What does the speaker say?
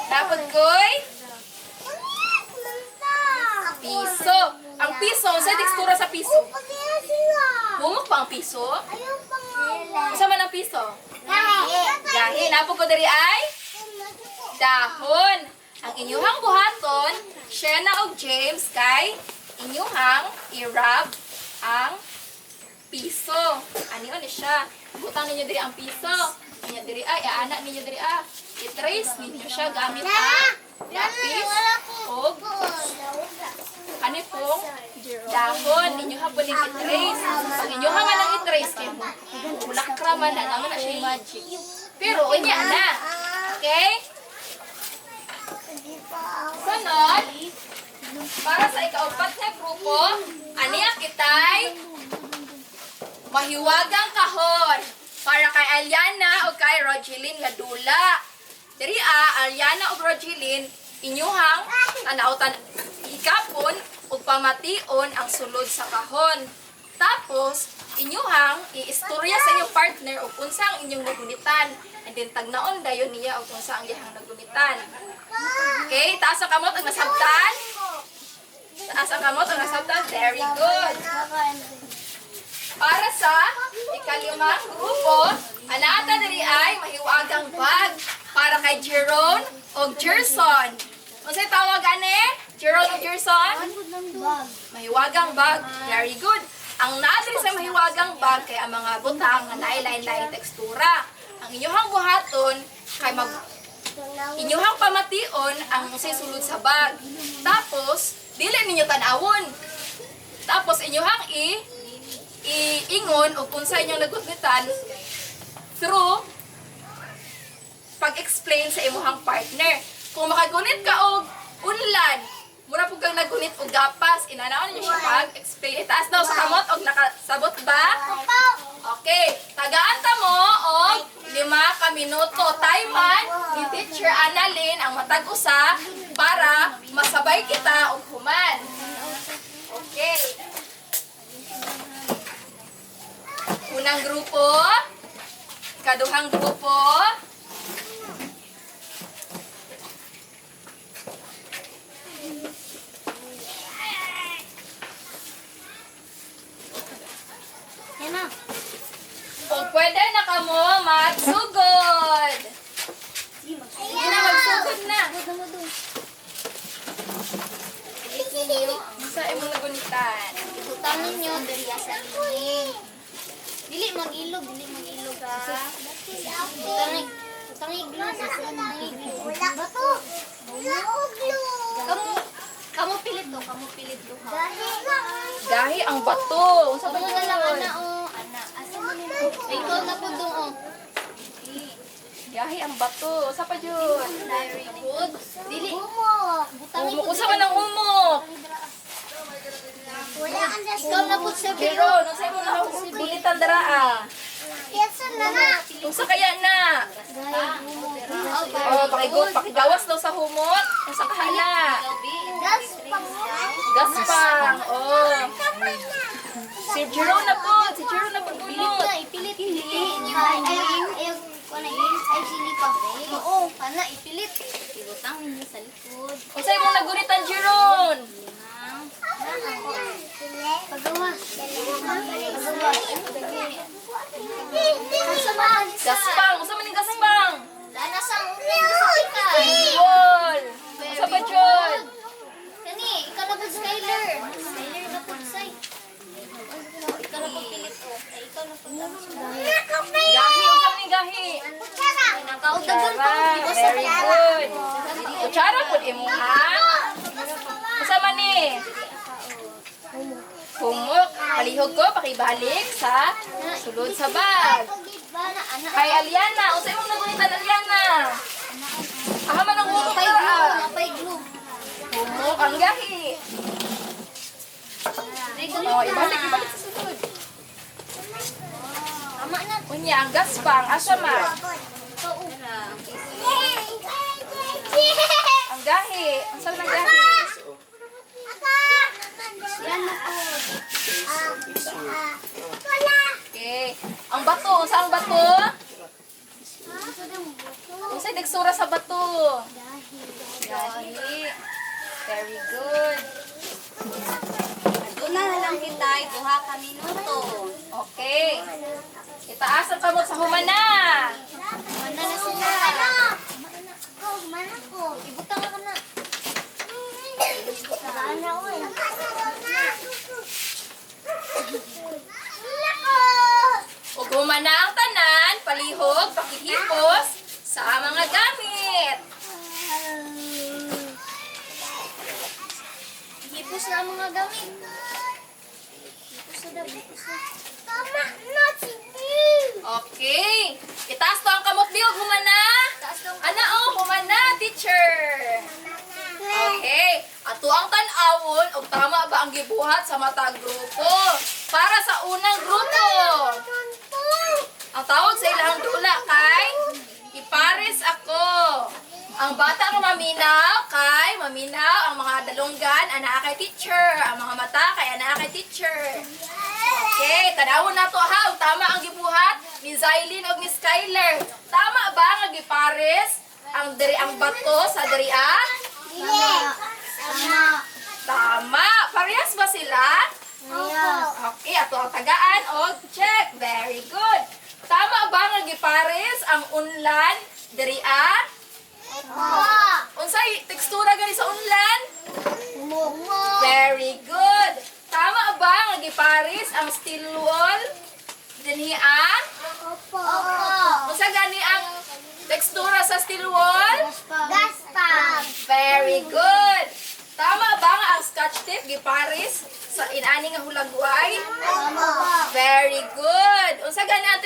Dapat ko'y piso. Ang piso, sa tekstura sa piso. Humok pa ang piso? Isa man ang piso? Gahi. Dapat ko diri ay dahon. Ang inyuhang buhaton, Shena og James, kay inyuhang i-rub ang piso. Ano yun siya? Butang ninyo diri ang piso. Ninyo diri ay, anak ninyo diri i-trace ninyo siya gamit ang lapis o ano pong dahon. Ninyo hapon yung i-trace. Pag inyo nga lang i-trace, kayo mo ulak-kraman na naman na siya yung magic. Pero, unya na. Okay? Sunod, para sa ikaupat na grupo, aniya kitay mahiwagang kahon para kay Aliana o kay Rogeline nga dula. Diri Aliana o Rogeline, inyuhang tanautan ikapon o pamation ang sulod sa kahon. Tapos, inyuhang iistorya sa inyong partner o unsa ang inyong nagunitan. And then, tagnaon dayon niya o unsa ang iyang nagunitan. Okay, taas ang kamot ang nasabtan. Taas ang kamot ang nasabtan. Very good. Para sa ikalimang grupo, anata diri ay mahiwagang bag para kay Jerome o Gerson. Unsay tawag ani? Jerome o Gerson? Mahiwagang bag. Very good. Ang naa diri sa mahiwagang bag kay ang mga butang nga naay-lain-lain tekstura. Ang inyong buhaton kay inyuhang pamation ang sulod sa bag. Tapos, dili ninyo tanawon. Tapos, inyuhang iingon o kung sa inyong nagunitan through pag-explain sa imuhang partner. Kung makagunit ka og unlan, mura po kang nagunit og gapas, inanaon niyo siya pag-explain. Itaas daw sa kamot og nakasabot ba? Okay. Tagaan ta mo og 5 ka minuto. Timean ni Teacher Annalyn ang matag usa para masabay kita og human. Okay. Unang grupo, ikaduhang grupo, yan na. Kung pwede na ka mo, magsugod. Sige na, magsugod na. Sa imong nagunitan. Ibutang ninyo diri sa lining. Dili mag-ilog ha. Butang iglo sa lining. Bato. Kamu pilit to ha. Gahi ang bato. Unsa ba Ano yun? lang ana. Asa mo nimo? Ikaw na pud dong oh. Gahi ang bato. Unsa pa yun? Very good. Dili. Butang Umok. Unsa man ang umok? Ikaw na pud sa Pero, unsa mo na bulitan dara Unsa kaya na? Oh, pakigawas daw sa humot. Unsa ka na? Gaspang. Oh. Si Jerome na po. Pilit na, ipilit. Ay, sili pa. Oo, pana, ipilit. Ibutang ninyo sa likod. Unsa imong nagunitan, Jerome? Pagawa. Gaspang. Unsa man ning gaspang? Lana sa musika. Bol. Unsa ba jud? Kani, ikaw na po Skyler. Skyler na po say. Ikaw na po pilit ko. Ay, ikaw na po Gahi. Unsa man ning gahi? Nakaudagan pa. Very good. Kutsara pud imo ha? Unsa man ni? Humok. Palihog ko pakibalik sa sulod sa bag. Kay Aliana, unsa imong nagunitan Aliana? Aha man ang humok dara. Napay glue. Humok ang gahi. Oh, ibalik sa sulod. Tama na. Unya ang gaspang asa man? Ang gahi. Unsa man ang gahi? Yan na po. Okay. Ang bato, unsa ang bato? Unsay tekstura sa bato? Very good. Doon na lang kita, duha ka minuto. Okay. Itaas ang kamot sa humana. Mana na sila. Mana ko. Ibutang ka na. Sana ko eh. Ug humana ang tanan, palihog, pakihipos sa mga gamit. Hipos na ang mga gamit. Hipos na daw, hipos na. Tama na, sige. Okay. Itaas to ang kamot biog humana. Taas daw. Ana humana, teacher. Okay. Ato ang tan-awon og tama ba ang gibuhat sa matag grupo? Para sa unang grupo. Ang tawag sa ilang dula kay ipares ako. Ang bata nga maminaw kay maminaw, ang mga dalunggan ana kay teacher, ang mga mata kay ana kay teacher. Okay, tanawon na to ha, ug tama ang gibuhat ni Zylene ug ni Skyler. Tama ba nga gipares ang ang bato sa diriya? Tama. Tama. Parehas ba sila? Okay, ato ang tagaan og check. Very good. Tama ba nga gipares ang unlan diriya? Unsay tekstura gani sa unlan? Very good. Tama ba nga gipares ang steel wall dinhiya? Unsa gani ang tekstura sa steel wall? Gaspang. Very good. Tama ba nga ang scotch tape gipares sa inani nga hulagway? Very good. Unsa gani ang